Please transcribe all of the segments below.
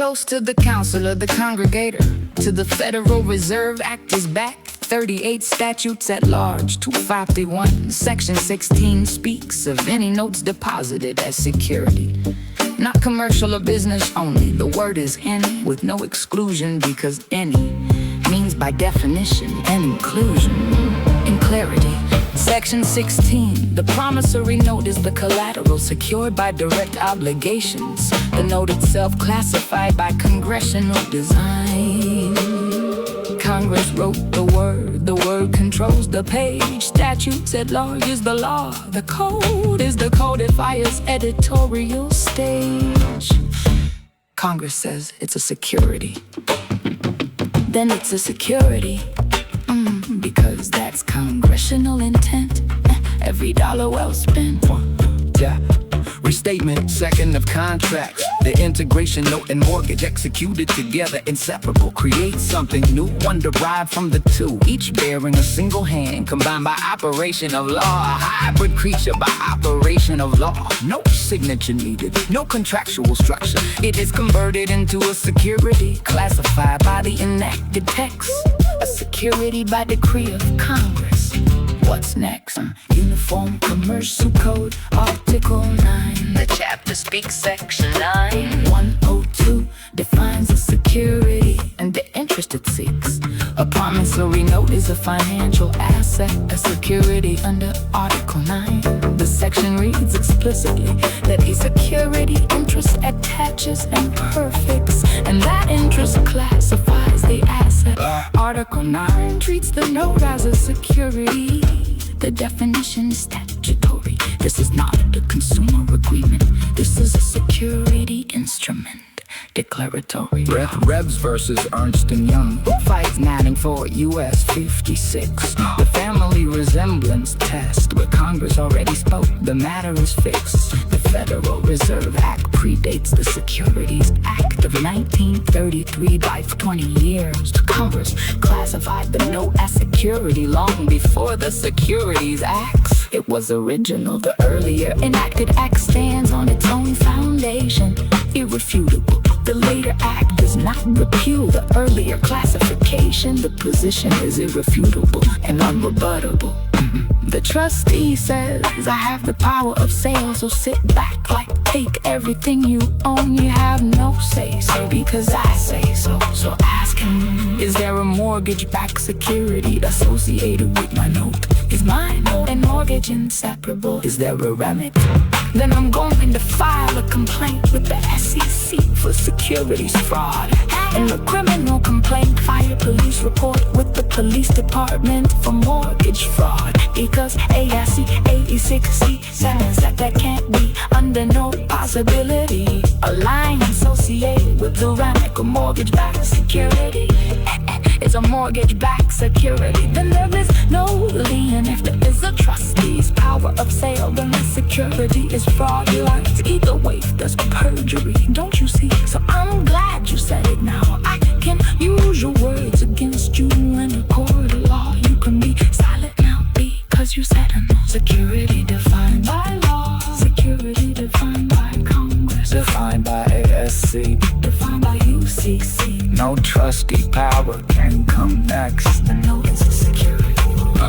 close to the council of the congregator, to the Federal Reserve Act is back. 38 statutes at large, 251. Section 16 speaks of any notes deposited as security. Not commercial or business only. The word is any with no exclusion, because any means by definition an inclusion. In clarity, Section 16, the promissory note is the collateral secured by direct obligations. The note itself classified by congressional design. Congress wrote the word controls the page. Statutes at large is the law. The code is the codifier's editorial stage. Congress says it's a security. Then it's a security. Because that's congressional intent. Every dollar well spent. Yeah. Restatement, second of contracts. The integration note and mortgage executed together, inseparable. Create something new, one derived from the two, each bearing a single hand, combined by operation of law. A hybrid creature by operation of law. No signature needed, no contractual structure. It is converted into a security, classified by the enacted text. A security by decree of Congress. What's next? Uniform Commercial Code, Article 9. The chapter speaks Section 9. 102 defines a security and the interest it seeks. A promissory note is a financial asset, a security under Article 9. The section reads explicitly that a security interest attaches and perfects, and that interest classifies the asset. Article 9 treats the note as a security. The definition is statutory. This is not a consumer agreement. This is a security instrument. Declaratory. Revs versus Ernst & Young. Fights nodding for US 56. The family resemblance test, where Congress already spoke. The matter is fixed. The Federal Reserve Act predates the Securities Act of 1933 by 20 years. Congress classified the note as security long before the Securities Acts. It was original. The earlier enacted act stands on its own foundation, irrefutable. The later act does not repeal the earlier classification. The position is irrefutable and unrebuttable. The trustee says, I have the power of sale, so sit back, take everything you own. You have no say-so because I say so. So ask him, is there a mortgage-backed security associated with my note? Is my note and mortgage inseparable? Is there a remedy? Then I'm going to file a complaint with the SEC for securities fraud. And the criminal complaint, fire police report with the police department for mortgage fraud. Because ASC 86C says that can't be under no possibility. A line associated with the rank of mortgage-backed security. It's a mortgage-backed security. Then there is no lien. If there is a trustee's power of sale, then the security is fraudulent. Either way, there's perjury, don't you see? So I'm glad you said it now. I can use your words against you in a court of law. You can be silent now because you said it. Security defined by law. Security defined by Congress. Defined by ASC. Defined by UCC. No trustee power can come next. The note is a security.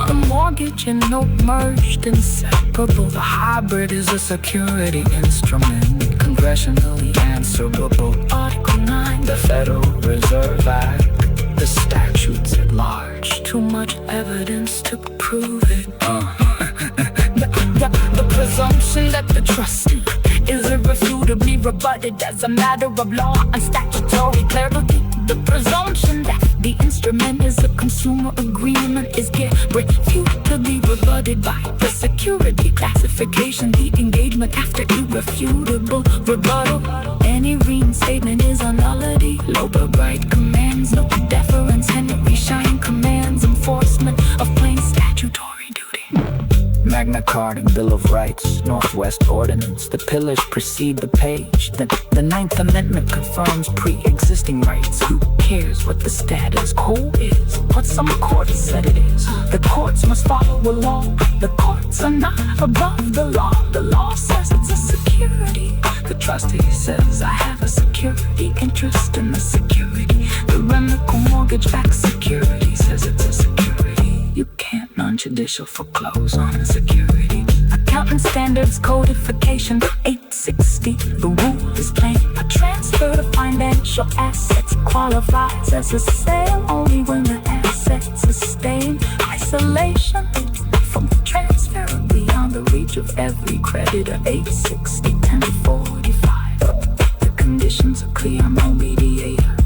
The mortgage and note merged inseparable. The hybrid is a security instrument, congressionally answerable. Article 9, the Federal Reserve Act. The statutes at large. Too much evidence to prove it. The presumption that the trustee is irrefutably rebutted as a matter of law and statutory clarity. The presumption that the instrument is a consumer agreement is irrefutably rebutted by the security classification. The engagement after irrefutable rebuttal. Any reinstatement is a nullity. Lower right commands no deference. Henry Schein commands enforcement of plain statutory duty. Magna card and Bill of Rights, Northwest Ordinance. The pillars precede the page. The Ninth Amendment confirms pre-existing rights. Who cares what the status quo is? What some courts said it is. The courts must follow the law. The courts are not above the law. The law says it's a security. The trustee says I have a security interest in the security. The remical mortgage-backed security says it's a security. You can't non-judicial foreclose on a security. Accounting Standards Codification 860. The rule is plain. A transfer of financial assets qualifies as a sale only when the assets sustain isolation from the transfer beyond the reach of every creditor. 860 1045. The conditions are clear, no mediator.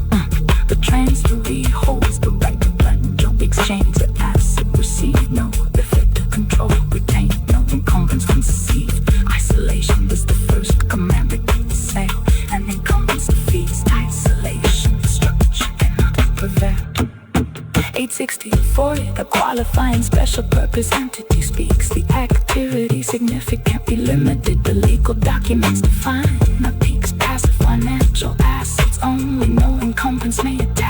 The transferee holds the right to blend, no exchange the asset received, no effect to control, retain, no incumbents conceived. Isolation is the first commandment of the sale, and incumbents defeats isolation. The structure cannot prevail. 864, the qualifying special purpose entity speaks. The activity significantly limited. The legal documents define the peaks passive financial assets only. No incumbents may attach